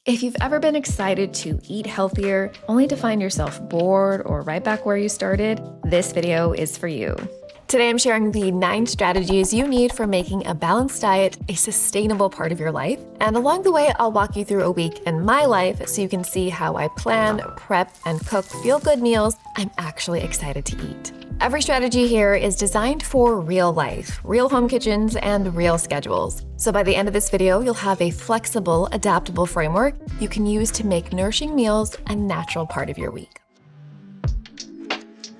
If you've ever been excited to eat healthier, only to find yourself bored or right back where you started, this video is for you. Today I'm sharing the 9 strategies you need for making a balanced diet a sustainable part of your life. And along the way, I'll walk you through a week in my life so you can see how I plan, prep, and cook feel-good meals I'm actually excited to eat. Every strategy here is designed for real life, real home kitchens, and real schedules. So by the end of this video, you'll have a flexible, adaptable framework you can use to make nourishing meals a natural part of your week.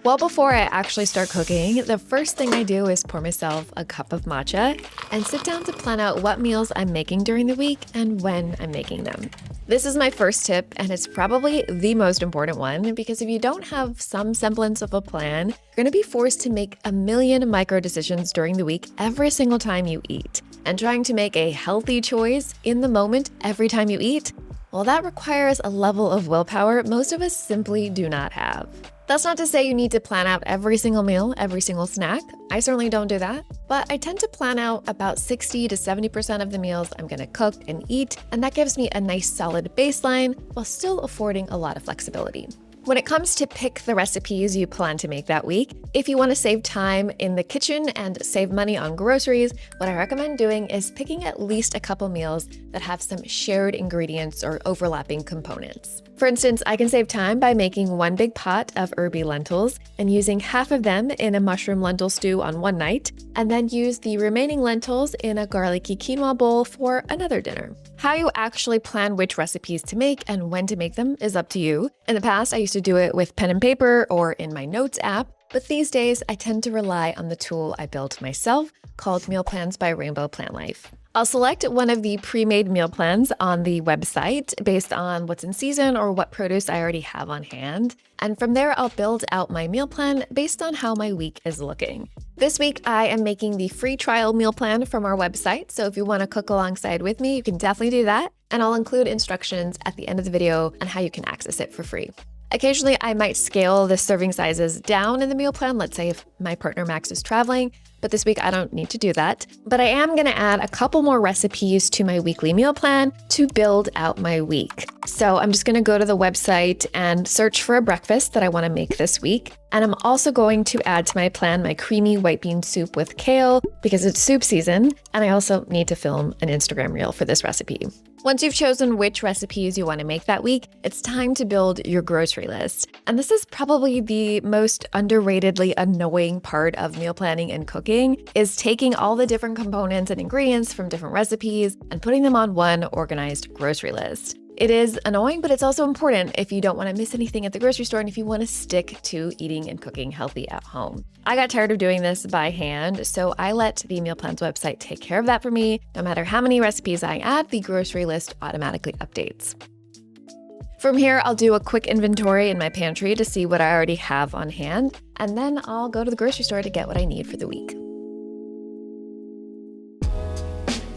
Well, before I actually start cooking, the first thing I do is pour myself a cup of matcha and sit down to plan out what meals I'm making during the week and when I'm making them. This is my first tip, and it's probably the most important one because if you don't have some semblance of a plan, you're going to be forced to make a million micro decisions during the week every single time you eat. And trying to make a healthy choice in the moment every time you eat, well, that requires a level of willpower most of us simply do not have. That's not to say you need to plan out every single meal, every single snack. I certainly don't do that, but I tend to plan out about 60 to 70% of the meals I'm gonna cook and eat, and that gives me a nice solid baseline while still affording a lot of flexibility. When it comes to pick the recipes you plan to make that week, if you want to save time in the kitchen and save money on groceries, what I recommend doing is picking at least a couple meals that have some shared ingredients or overlapping components. For instance, I can save time by making one big pot of herby lentils and using half of them in a mushroom lentil stew on one night, and then use the remaining lentils in a garlicky quinoa bowl for another dinner. How you actually plan which recipes to make and when to make them is up to you. In the past, I used to do it with pen and paper or in my notes app, but these days I tend to rely on the tool I built myself called Meal Plans by Rainbow Plan Life. I'll select one of the pre-made meal plans on the website based on what's in season or what produce I already have on hand. And from there, I'll build out my meal plan based on how my week is looking. This week, I am making the free trial meal plan from our website. So if you want to cook alongside with me, you can definitely do that. And I'll include instructions at the end of the video on how you can access it for free. Occasionally, I might scale the serving sizes down in the meal plan. Let's say if my partner Max is traveling, but this week I don't need to do that. But I am gonna add a couple more recipes to my weekly meal plan to build out my week. So I'm just gonna go to the website and search for a breakfast that I wanna make this week. And I'm also going to add to my plan my creamy white bean soup with kale because it's soup season. And I also need to film an Instagram reel for this recipe. Once you've chosen which recipes you want to make that week, it's time to build your grocery list. And this is probably the most underratedly annoying part of meal planning and cooking, is taking all the different components and ingredients from different recipes and putting them on one organized grocery list. It is annoying, but it's also important if you don't want to miss anything at the grocery store and if you want to stick to eating and cooking healthy at home. I got tired of doing this by hand, so I let the Meal Plans website take care of that for me. No matter how many recipes I add, the grocery list automatically updates. From here, I'll do a quick inventory in my pantry to see what I already have on hand, and then I'll go to the grocery store to get what I need for the week.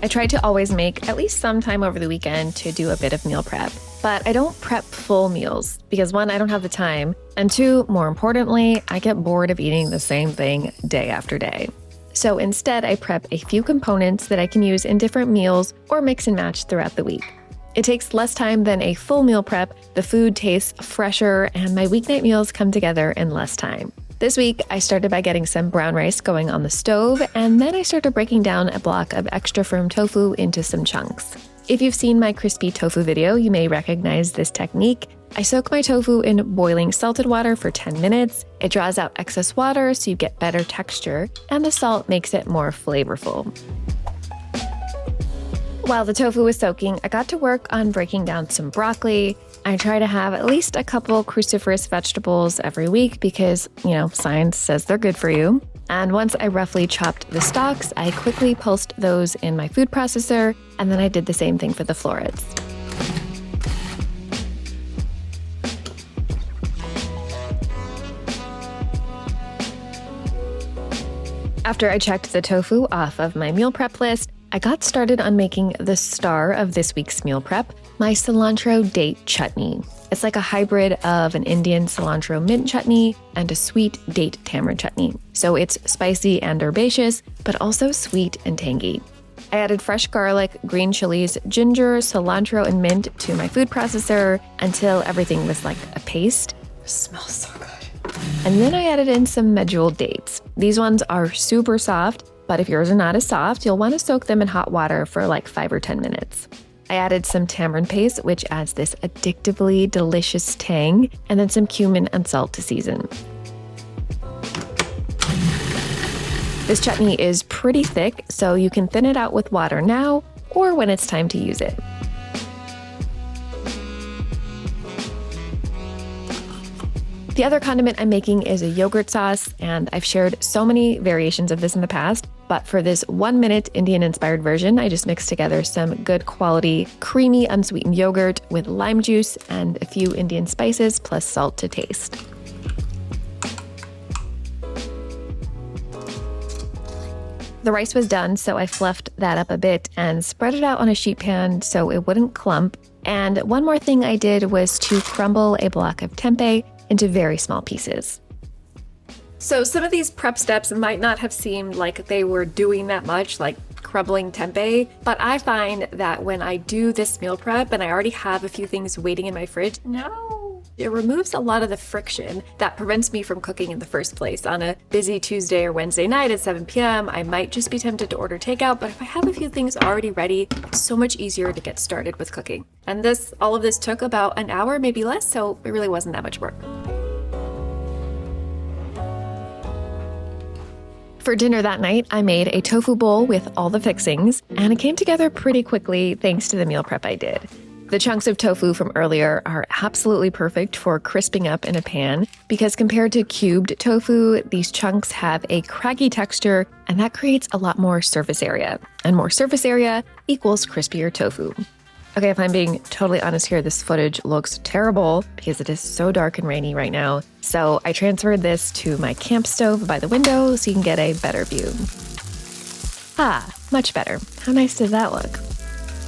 I try to always make at least some time over the weekend to do a bit of meal prep, but I don't prep full meals because 1, I don't have the time, and 2, more importantly, I get bored of eating the same thing day after day. So instead, I prep a few components that I can use in different meals or mix and match throughout the week. It takes less time than a full meal prep, the food tastes fresher, and my weeknight meals come together in less time. This week, I started by getting some brown rice going on the stove, and then I started breaking down a block of extra firm tofu into some chunks. If you've seen my crispy tofu video, you may recognize this technique. I soak my tofu in boiling salted water for 10 minutes. It draws out excess water so you get better texture, and the salt makes it more flavorful. While the tofu was soaking, I got to work on breaking down some broccoli. I try to have at least a couple cruciferous vegetables every week because, science says they're good for you. And once I roughly chopped the stalks, I quickly pulsed those in my food processor, and then I did the same thing for the florets. After I checked the tofu off of my meal prep list, I got started on making the star of this week's meal prep, my cilantro date chutney. It's like a hybrid of an Indian cilantro mint chutney and a sweet date tamarind chutney. So it's spicy and herbaceous, but also sweet and tangy. I added fresh garlic, green chilies, ginger, cilantro, and mint to my food processor until everything was like a paste. It smells so good. And then I added in some medjool dates. These ones are super soft, but if yours are not as soft, you'll want to soak them in hot water for like 5 or 10 minutes. I added some tamarind paste, which adds this addictively delicious tang, and then some cumin and salt to season. This chutney is pretty thick, so you can thin it out with water now or when it's time to use it. The other condiment I'm making is a yogurt sauce, and I've shared so many variations of this in the past, but for this 1-minute Indian-inspired version, I just mixed together some good quality, creamy, unsweetened yogurt with lime juice and a few Indian spices plus salt to taste. The rice was done, so I fluffed that up a bit and spread it out on a sheet pan so it wouldn't clump. And one more thing I did was to crumble a block of tempeh into very small pieces. So some of these prep steps might not have seemed like they were doing that much, like crumbling tempeh, but I find that when I do this meal prep and I already have a few things waiting in my fridge, it removes a lot of the friction that prevents me from cooking in the first place. On a busy Tuesday or Wednesday night at 7 p.m., I might just be tempted to order takeout, but if I have a few things already ready, it's so much easier to get started with cooking. And all of this took about an hour, maybe less, so it really wasn't that much work. For dinner that night, I made a tofu bowl with all the fixings, and it came together pretty quickly thanks to the meal prep I did. The chunks of tofu from earlier are absolutely perfect for crisping up in a pan because compared to cubed tofu, these chunks have a craggy texture, and that creates a lot more surface area. And more surface area equals crispier tofu. Okay, if I'm being totally honest here, this footage looks terrible because it is so dark and rainy right now. So I transferred this to my camp stove by the window so you can get a better view. Ah, much better. How nice does that look?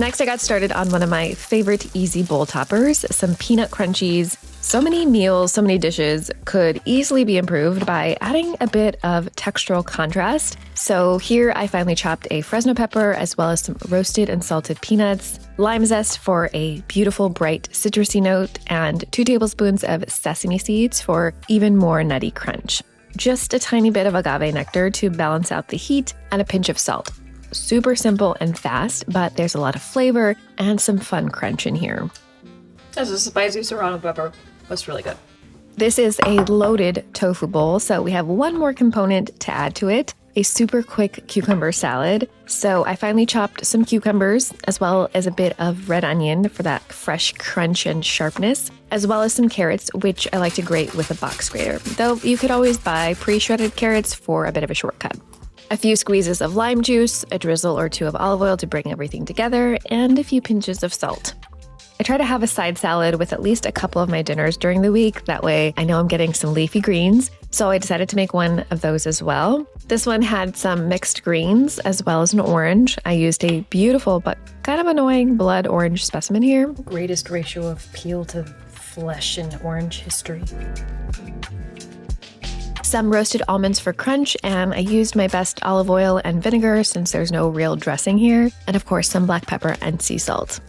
Next, I got started on one of my favorite easy bowl toppers, some peanut crunchies. So many meals, so many dishes could easily be improved by adding a bit of textural contrast. So here I finally chopped a Fresno pepper as well as some roasted and salted peanuts, lime zest for a beautiful bright citrusy note, and 2 tablespoons of sesame seeds for even more nutty crunch. Just a tiny bit of agave nectar to balance out the heat, and a pinch of salt. Super simple and fast, but there's a lot of flavor and some fun crunch in here. That's a spicy serrano pepper. That's really good. This is a loaded tofu bowl, so we have one more component to add to it, a super quick cucumber salad. So I finally chopped some cucumbers, as well as a bit of red onion for that fresh crunch and sharpness, as well as some carrots, which I like to grate with a box grater, though you could always buy pre-shredded carrots for a bit of a shortcut. A few squeezes of lime juice, a drizzle or 2 of olive oil to bring everything together, and a few pinches of salt. I try to have a side salad with at least a couple of my dinners during the week. That way I know I'm getting some leafy greens. So I decided to make one of those as well. This one had some mixed greens as well as an orange. I used a beautiful but kind of annoying blood orange specimen here. Greatest ratio of peel to flesh in orange history. Some roasted almonds for crunch, and I used my best olive oil and vinegar since there's no real dressing here. And of course, some black pepper and sea salt.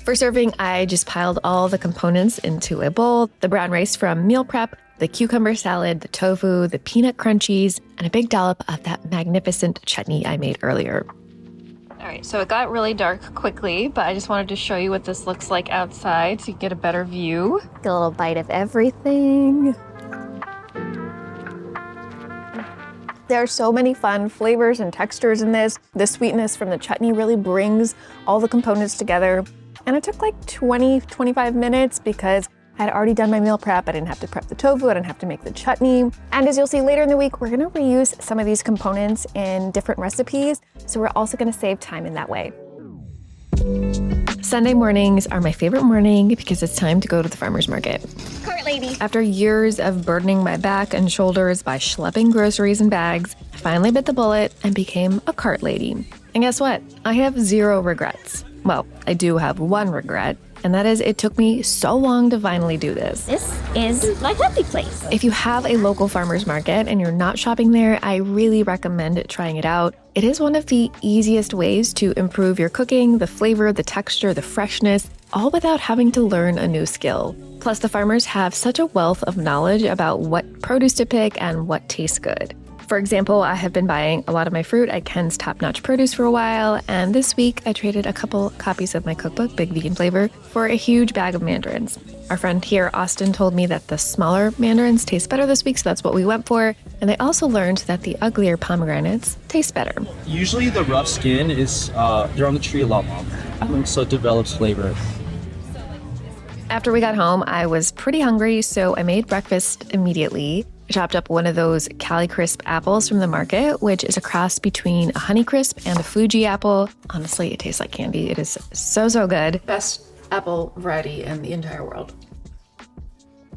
For serving, I just piled all the components into a bowl, the brown rice from meal prep, the cucumber salad, the tofu, the peanut crunchies, and a big dollop of that magnificent chutney I made earlier. All right, so it got really dark quickly, but I just wanted to show you what this looks like outside so you get a better view. Get a little bite of everything. There are so many fun flavors and textures in this. The sweetness from the chutney really brings all the components together. And it took like 20-25 minutes because I had already done my meal prep. I didn't have to prep the tofu. I didn't have to make the chutney. And as you'll see later in the week, we're gonna reuse some of these components in different recipes. So we're also gonna save time in that way. Sunday mornings are my favorite morning because it's time to go to the farmer's market. Cart lady. After years of burdening my back and shoulders by schlepping groceries and bags, I finally bit the bullet and became a cart lady. And guess what? I have 0 regrets. Well, I do have one regret. and that is it took me so long to finally do this. This is my happy place. If you have a local farmer's market and you're not shopping there, I really recommend trying it out. It is one of the easiest ways to improve your cooking, the flavor, the texture, the freshness, all without having to learn a new skill. Plus, the farmers have such a wealth of knowledge about what produce to pick and what tastes good. For example, I have been buying a lot of my fruit at Ken's Top Notch Produce for a while, and this week I traded a couple copies of my cookbook, Big Vegan Flavor, for a huge bag of mandarins. Our friend here, Austin, told me that the smaller mandarins taste better this week, so that's what we went for. And I also learned that the uglier pomegranates taste better. Usually the rough skin is, they're on the tree a lot longer, so it develops flavor. After we got home, I was pretty hungry, so I made breakfast immediately. I chopped up one of those Cali Crisp apples from the market, which is a cross between a Honeycrisp and a Fuji apple. Honestly, it tastes like candy. It is so good. Best apple variety in the entire world.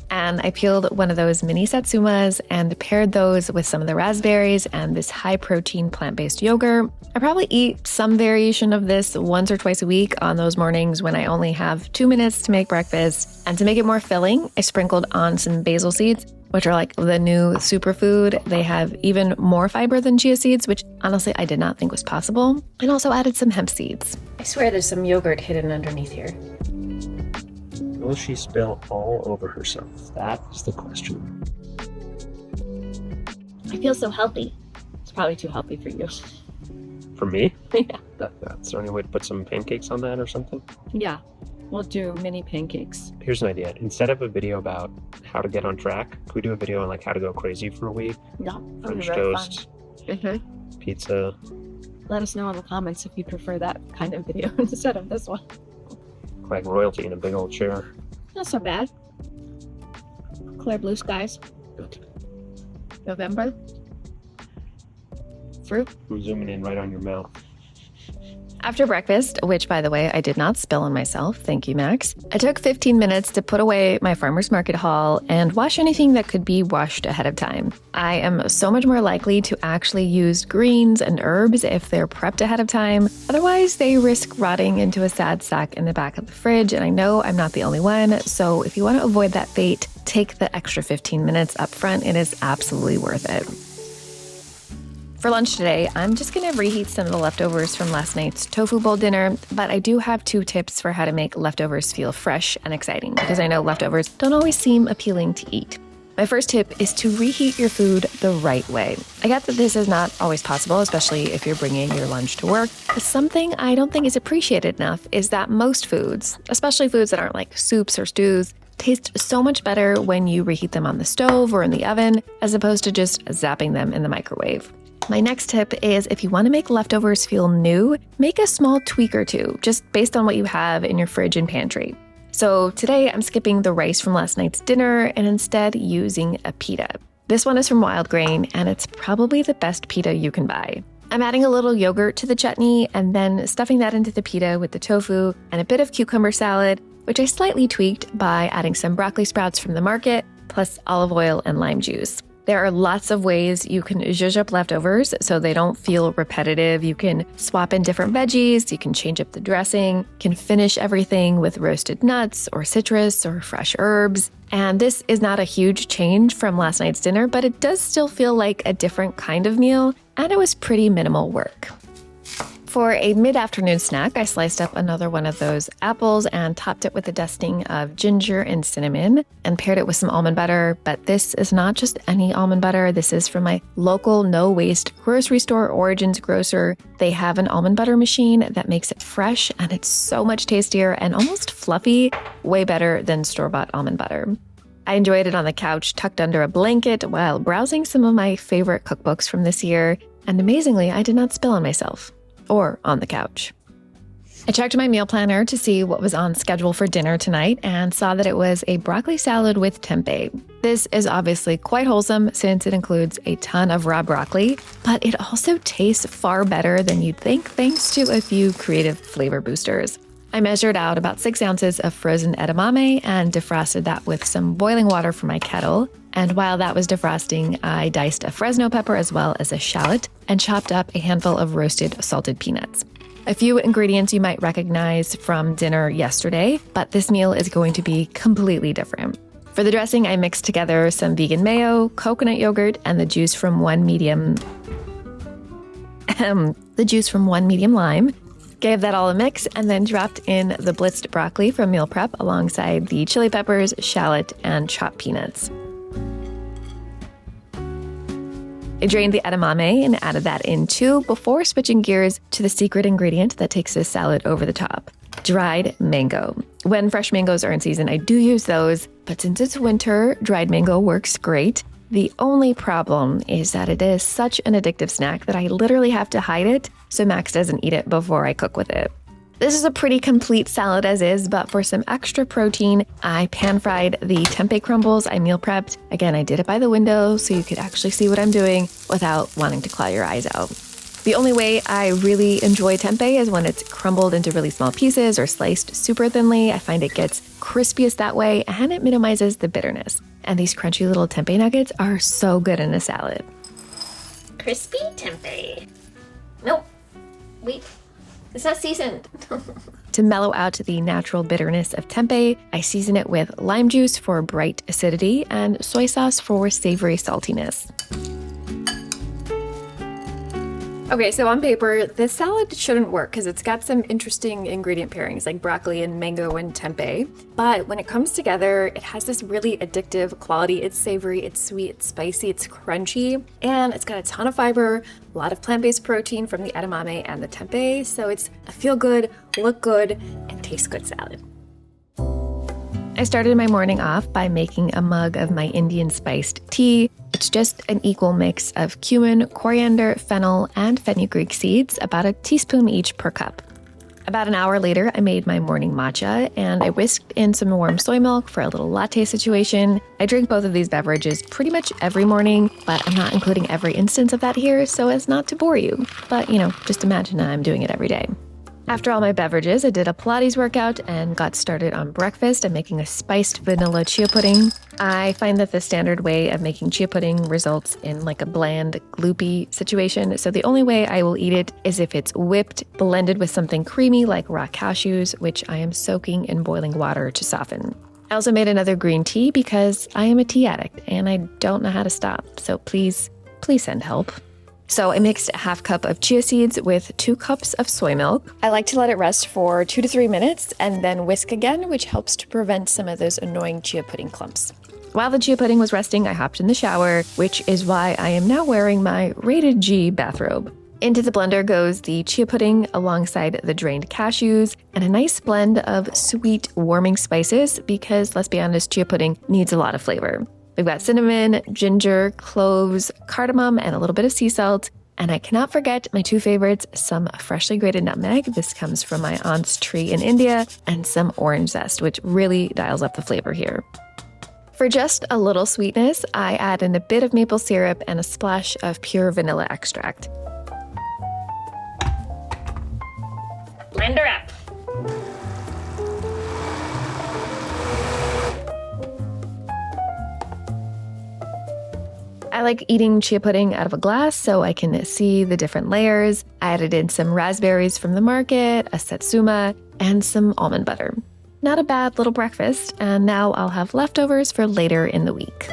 And I peeled one of those mini satsumas and paired those with some of the raspberries and this high-protein plant-based yogurt. I probably eat some variation of this once or twice a week on those mornings when I only have 2 minutes to make breakfast. And to make it more filling, I sprinkled on some basil seeds, which are like the new superfood. They have even more fiber than chia seeds, which honestly I did not think was possible. And also added some hemp seeds. I swear there's some yogurt hidden underneath here. Will she spill all over herself? That is the question. I feel so healthy. It's probably too healthy for you. For me? Yeah. That's the only way to put some pancakes on that or something? Yeah. We'll do mini pancakes. Here's an idea. Instead of a video about how to get on track, could we do a video on like how to go crazy for a week? Yeah. French toast, pizza. Let us know in the comments if you prefer that kind of video instead of this one. Like royalty in a big old chair. Not so bad. Clear blue skies. November. Fruit. We're zooming in right on your mouth. After breakfast, which by the way, I did not spill on myself, thank you, Max, I took 15 minutes to put away my farmer's market haul and wash anything that could be washed ahead of time. I am so much more likely to actually use greens and herbs if they're prepped ahead of time. Otherwise, they risk rotting into a sad sack in the back of the fridge, and I know I'm not the only one, so if you want to avoid that fate, take the extra 15 minutes up front. It is absolutely worth it. For lunch today, I'm just gonna reheat some of the leftovers from last night's tofu bowl dinner, but I do have 2 tips for how to make leftovers feel fresh and exciting, because I know leftovers don't always seem appealing to eat. My first tip is to reheat your food the right way. I get that this is not always possible, especially if you're bringing your lunch to work, but something I don't think is appreciated enough is that most foods, especially foods that aren't like soups or stews, taste so much better when you reheat them on the stove or in the oven, as opposed to just zapping them in the microwave. My next tip is if you want to make leftovers feel new, make a small tweak or two, just based on what you have in your fridge and pantry. So today I'm skipping the rice from last night's dinner and instead using a pita. This one is from Wild Grain, and it's probably the best pita you can buy. I'm adding a little yogurt to the chutney and then stuffing that into the pita with the tofu and a bit of cucumber salad, which I slightly tweaked by adding some broccoli sprouts from the market, plus olive oil and lime juice. There are lots of ways you can zhuzh up leftovers so they don't feel repetitive. You can swap in different veggies, you can change up the dressing, can finish everything with roasted nuts or citrus or fresh herbs. And this is not a huge change from last night's dinner, but it does still feel like a different kind of meal, and it was pretty minimal work. For a mid-afternoon snack, I sliced up another one of those apples and topped it with a dusting of ginger and cinnamon and paired it with some almond butter. But this is not just any almond butter. This is from my local no-waste grocery store, Origins Grocer. They have an almond butter machine that makes it fresh, and it's so much tastier and almost fluffy, way better than store-bought almond butter. I enjoyed it on the couch, tucked under a blanket, while browsing some of my favorite cookbooks from this year. And amazingly, I did not spill on myself. Or on the couch. I checked my meal planner to see what was on schedule for dinner tonight and saw that it was a broccoli salad with tempeh. This is obviously quite wholesome since it includes a ton of raw broccoli, but it also tastes far better than you'd think thanks to a few creative flavor boosters. I measured out about 6 ounces of frozen edamame and defrosted that with some boiling water from my kettle. And while that was defrosting, I diced a Fresno pepper as well as a shallot and chopped up a handful of roasted salted peanuts. A few ingredients you might recognize from dinner yesterday, but this meal is going to be completely different. For the dressing, I mixed together some vegan mayo, coconut yogurt, and the juice from one medium lime. Gave that all a mix and then dropped in the blitzed broccoli from meal prep alongside the chili peppers, shallot, and chopped peanuts. I drained the edamame and added that in too before switching gears to the secret ingredient that takes this salad over the top: dried mango. When fresh mangoes are in season, I do use those, but since it's winter, dried mango works great. The only problem is that it is such an addictive snack that I literally have to hide it so Max doesn't eat it before I cook with it. This is a pretty complete salad as is, but for some extra protein, I pan-fried the tempeh crumbles I meal prepped. Again, I did it by the window so you could actually see what I'm doing without wanting to claw your eyes out. The only way I really enjoy tempeh is when it's crumbled into really small pieces or sliced super thinly. I find it gets crispiest that way and it minimizes the bitterness. And these crunchy little tempeh nuggets are so good in a salad. Crispy tempeh. Nope. Wait. It's not seasoned. To mellow out the natural bitterness of tempeh, I season it with lime juice for bright acidity and soy sauce for savory saltiness. Okay, so on paper, this salad shouldn't work because it's got some interesting ingredient pairings like broccoli and mango and tempeh. But when it comes together, it has this really addictive quality. It's savory, it's sweet, it's spicy, it's crunchy, and it's got a ton of fiber, a lot of plant-based protein from the edamame and the tempeh. So it's a feel good, look good, and taste good salad. I started my morning off by making a mug of my Indian spiced tea. It's just an equal mix of cumin, coriander, fennel, and fenugreek seeds, about a teaspoon each per cup. About an hour later, I made my morning matcha, and I whisked in some warm soy milk for a little latte situation. I drink both of these beverages pretty much every morning, but I'm not including every instance of that here so as not to bore you. But, just imagine I'm doing it every day. After all my beverages, I did a Pilates workout and got started on breakfast. I'm making a spiced vanilla chia pudding. I find that the standard way of making chia pudding results in like a bland, gloopy situation. So the only way I will eat it is if it's whipped, blended with something creamy like raw cashews, which I am soaking in boiling water to soften. I also made another green tea because I am a tea addict and I don't know how to stop. So please send help. So I mixed a half cup of chia seeds with 2 cups of soy milk. I like to let it rest for 2 to 3 minutes and then whisk again, which helps to prevent some of those annoying chia pudding clumps. While the chia pudding was resting, I hopped in the shower, which is why I am now wearing my rated G bathrobe. Into the blender goes the chia pudding alongside the drained cashews and a nice blend of sweet, warming spices because, let's be honest, chia pudding needs a lot of flavor. We've got cinnamon, ginger, cloves, cardamom, and a little bit of sea salt. And I cannot forget my 2 favorites, some freshly grated nutmeg. This comes from my aunt's tree in India, and some orange zest, which really dials up the flavor here. For just a little sweetness, I add in a bit of maple syrup and a splash of pure vanilla extract. Blender up. I like eating chia pudding out of a glass so I can see the different layers. I added in some raspberries from the market, a satsuma, and some almond butter. Not a bad little breakfast, and now I'll have leftovers for later in the week.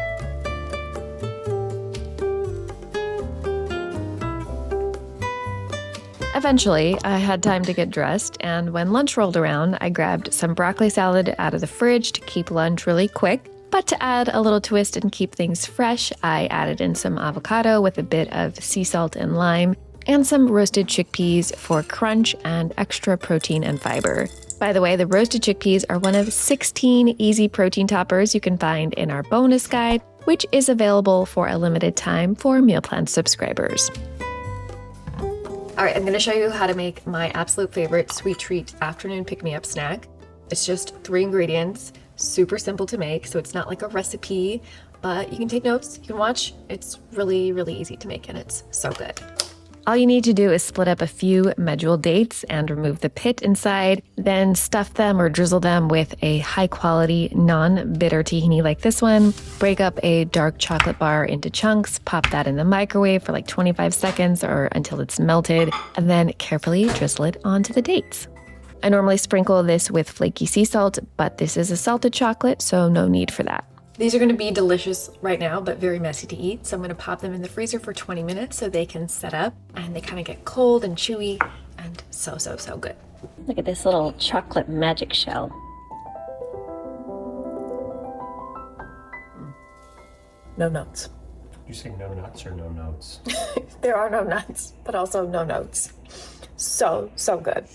Eventually, I had time to get dressed, and when lunch rolled around, I grabbed some broccoli salad out of the fridge to keep lunch really quick. But to add a little twist and keep things fresh, I added in some avocado with a bit of sea salt and lime, and some roasted chickpeas for crunch and extra protein and fiber. By the way, the roasted chickpeas are one of 16 easy protein toppers you can find in our bonus guide, which is available for a limited time for Meal Plan subscribers. All right, I'm going to show you how to make my absolute favorite sweet treat afternoon pick-me-up snack. It's just 3 ingredients. Super simple to make, so it's not like a recipe, but you can take notes, you can watch. It's really, really easy to make and it's so good. All you need to do is split up a few medjool dates and remove the pit inside, then stuff them or drizzle them with a high-quality, non-bitter tahini like this one. Break up a dark chocolate bar into chunks, pop that in the microwave for like 25 seconds or until it's melted, and then carefully drizzle it onto the dates. I normally sprinkle this with flaky sea salt, but this is a salted chocolate, so no need for that. These are going to be delicious right now, but very messy to eat. So I'm going to pop them in the freezer for 20 minutes so they can set up and they kind of get cold and chewy and so good. Look at this little chocolate magic shell. No notes. You say no nuts or no notes? There are no nuts, but also no notes. So good.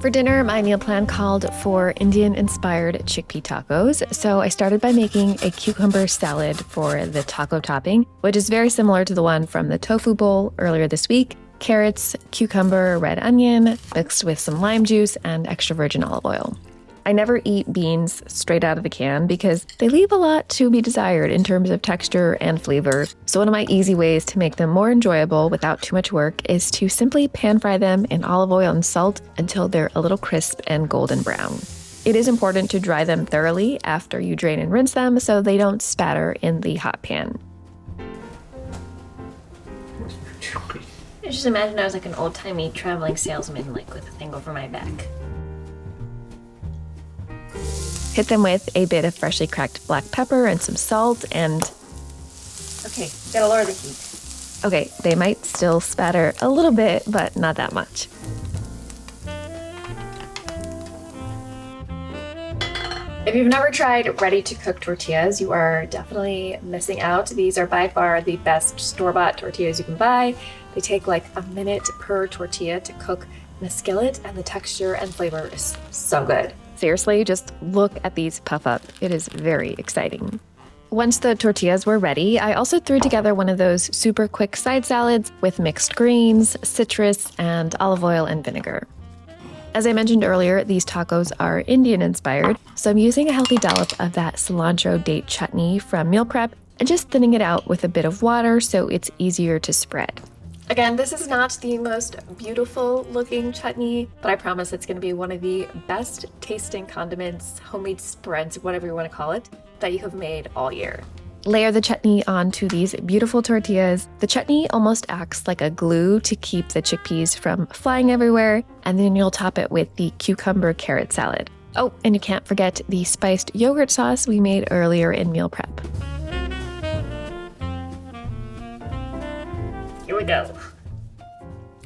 For dinner, my meal plan called for Indian-inspired chickpea tacos, so I started by making a cucumber salad for the taco topping, which is very similar to the one from the tofu bowl earlier this week. Carrots, cucumber, red onion, mixed with some lime juice and extra virgin olive oil. I never eat beans straight out of the can because they leave a lot to be desired in terms of texture and flavor. So one of my easy ways to make them more enjoyable without too much work is to simply pan fry them in olive oil and salt until they're a little crisp and golden brown. It is important to dry them thoroughly after you drain and rinse them so they don't spatter in the hot pan. I just imagine I was like an old-timey traveling salesman, like with a thing over my back. Hit them with a bit of freshly cracked black pepper and some salt and... Okay, gotta lower the heat. Okay, they might still spatter a little bit, but not that much. If you've never tried ready-to-cook tortillas, you are definitely missing out. These are by far the best store-bought tortillas you can buy. They take like a minute per tortilla to cook in a skillet, and the texture and flavor is so good. Seriously, just look at these puff up. It is very exciting. Once the tortillas were ready, I also threw together one of those super quick side salads with mixed greens, citrus, and olive oil and vinegar. As I mentioned earlier, these tacos are Indian-inspired, so I'm using a healthy dollop of that cilantro date chutney from meal prep and just thinning it out with a bit of water so it's easier to spread. Again, this is not the most beautiful looking chutney, but I promise it's going to be one of the best tasting condiments, homemade spreads, whatever you want to call it, that you have made all year. Layer the chutney onto these beautiful tortillas. The chutney almost acts like a glue to keep the chickpeas from flying everywhere, and then you'll top it with the cucumber carrot salad. Oh, and you can't forget the spiced yogurt sauce we made earlier in meal prep. Here we go.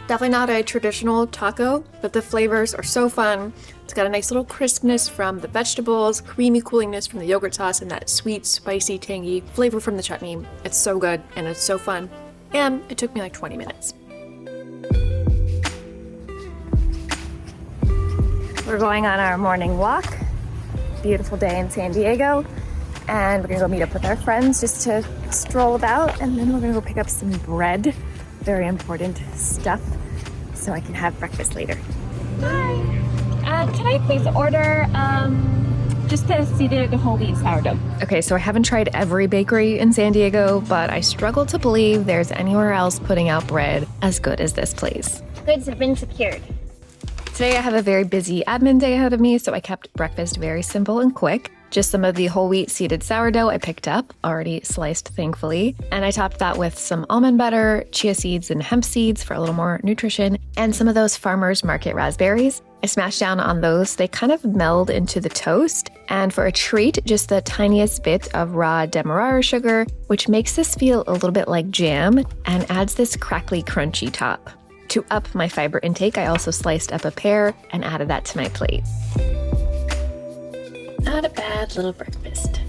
Definitely not a traditional taco, but the flavors are so fun. It's got a nice little crispness from the vegetables, creamy coolingness from the yogurt sauce, and that sweet, spicy, tangy flavor from the chutney. It's so good and it's so fun. And it took me like 20 minutes. We're going on our morning walk. Beautiful day in San Diego. And we're gonna go meet up with our friends just to stroll about, and then we're gonna go pick up some bread. Very important stuff, so I can have breakfast later. Hi. Can I please order just a seeded whole wheat sourdough? Okay, so I haven't tried every bakery in San Diego, but I struggle to believe there's anywhere else putting out bread as good as this place. Goods have been secured. Today I have a very busy admin day ahead of me, so I kept breakfast very simple and quick. Just some of the whole wheat seeded sourdough I picked up, already sliced thankfully, and I topped that with some almond butter, chia seeds, and hemp seeds for a little more nutrition, and some of those farmers market raspberries. I smashed down on those. They kind of meld into the toast, and for a treat, just the tiniest bit of raw demerara sugar, which makes this feel a little bit like jam and adds this crackly, crunchy top. To up my fiber intake, I also sliced up a pear and added that to my plate. Not a bad little breakfast.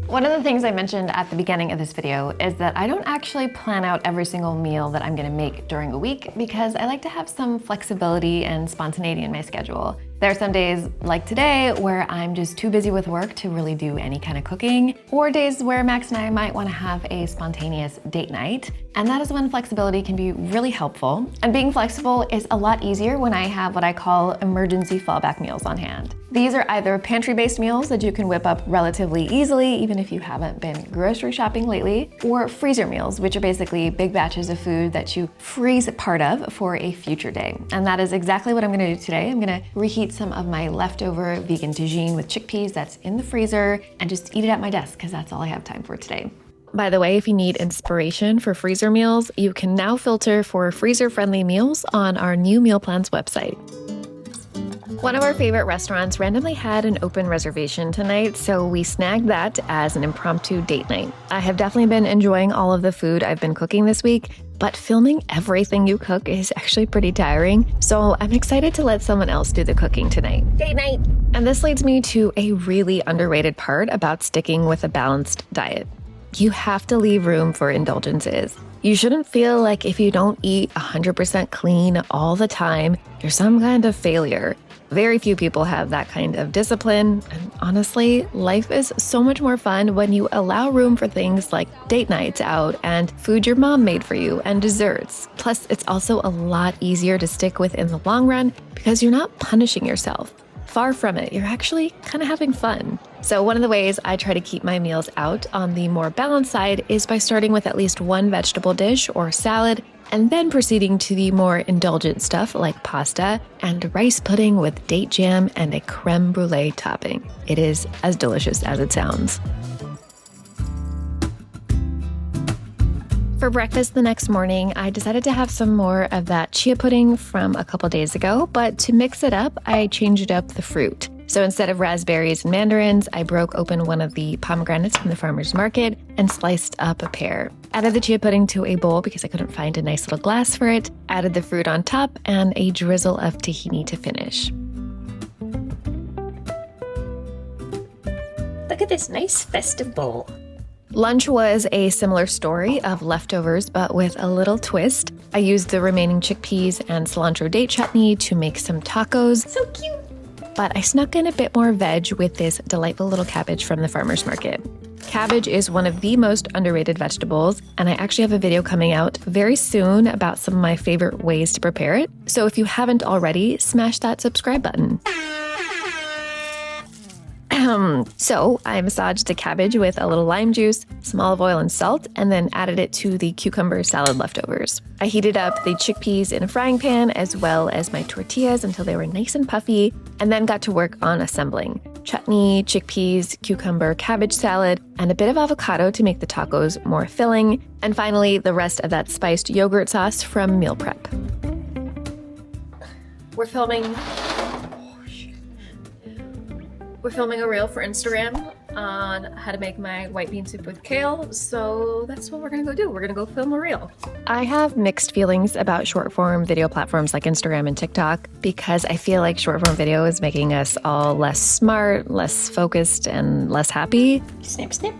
One of the things I mentioned at the beginning of this video is that I don't actually plan out every single meal that I'm gonna make during a week because I like to have some flexibility and spontaneity in my schedule. There are some days like today where I'm just too busy with work to really do any kind of cooking, or days where Max and I might wanna have a spontaneous date night. And that is when flexibility can be really helpful. And being flexible is a lot easier when I have what I call emergency fallback meals on hand. These are either pantry-based meals that you can whip up relatively easily, even if you haven't been grocery shopping lately, or freezer meals, which are basically big batches of food that you freeze part of for a future day. And that is exactly what I'm gonna do today. I'm gonna reheat some of my leftover vegan tagine with chickpeas that's in the freezer and just eat it at my desk, because that's all I have time for today. By the way, if you need inspiration for freezer meals, you can now filter for freezer-friendly meals on our new meal plans website. One of our favorite restaurants randomly had an open reservation tonight, so we snagged that as an impromptu date night. I have definitely been enjoying all of the food I've been cooking this week, but filming everything you cook is actually pretty tiring, so I'm excited to let someone else do the cooking tonight. Date night! And this leads me to a really underrated part about sticking with a balanced diet. You have to leave room for indulgences. You shouldn't feel like if you don't eat 100% clean all the time, you're some kind of failure. Very few people have that kind of discipline, and honestly, life is so much more fun when you allow room for things like date nights out and food your mom made for you and desserts. Plus, it's also a lot easier to stick with in the long run because you're not punishing yourself. Far from it, you're actually kind of having fun. So one of the ways I try to keep my meals out on the more balanced side is by starting with at least one vegetable dish or salad, and then proceeding to the more indulgent stuff like pasta and rice pudding with date jam and a creme brulee topping. It is as delicious as it sounds. For breakfast the next morning, I decided to have some more of that chia pudding from a couple days ago, but to mix it up, I changed up the fruit. So instead of raspberries and mandarins, I broke open one of the pomegranates from the farmer's market and sliced up a pear. Added the chia pudding to a bowl because I couldn't find a nice little glass for it, added the fruit on top, and a drizzle of tahini to finish. Look at this nice festive bowl. Lunch was a similar story of leftovers, but with a little twist. I used the remaining chickpeas and cilantro date chutney to make some tacos. So cute. But I snuck in a bit more veg with this delightful little cabbage from the farmer's market. Cabbage is one of the most underrated vegetables, and I actually have a video coming out very soon about some of my favorite ways to prepare it. So if you haven't already, smash that subscribe button. So I massaged the cabbage with a little lime juice, some olive oil and salt, and then added it to the cucumber salad leftovers. I heated up the chickpeas in a frying pan as well as my tortillas until they were nice and puffy, and then got to work on assembling chutney, chickpeas, cucumber, cabbage salad, and a bit of avocado to make the tacos more filling, and finally the rest of that spiced yogurt sauce from meal prep. We're filming a reel for Instagram on how to make my white bean soup with kale, so that's what we're gonna go do. We're gonna go film a reel. I have mixed feelings about short form video platforms like Instagram and TikTok because I feel like short form video is making us all less smart, less focused, and less happy. Snip, snip.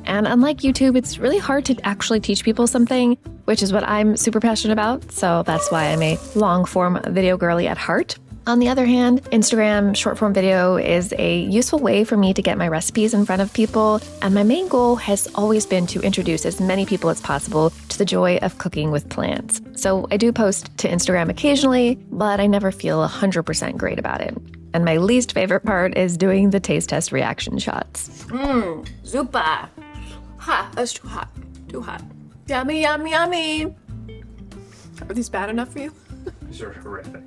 And unlike YouTube, it's really hard to actually teach people something, which is what I'm super passionate about, so that's why I'm a long form video girly at heart. On the other hand, Instagram short form video is a useful way for me to get my recipes in front of people, and my main goal has always been to introduce as many people as possible to the joy of cooking with plants. So I do post to Instagram occasionally, but I never feel 100% great about it. And my least favorite part is doing the taste test reaction shots. Super. Hot, that's too hot, too hot. Yummy, yummy, yummy. Are these bad enough for you? These are horrific.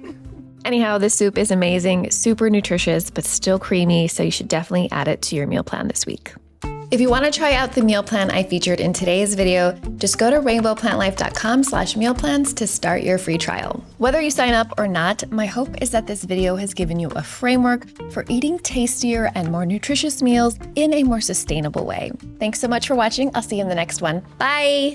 Anyhow, this soup is amazing, super nutritious, but still creamy, so you should definitely add it to your meal plan this week. If you want to try out the meal plan I featured in today's video, just go to rainbowplantlife.com/meal plans to start your free trial. Whether you sign up or not, my hope is that this video has given you a framework for eating tastier and more nutritious meals in a more sustainable way. Thanks so much for watching. I'll see you in the next one. Bye!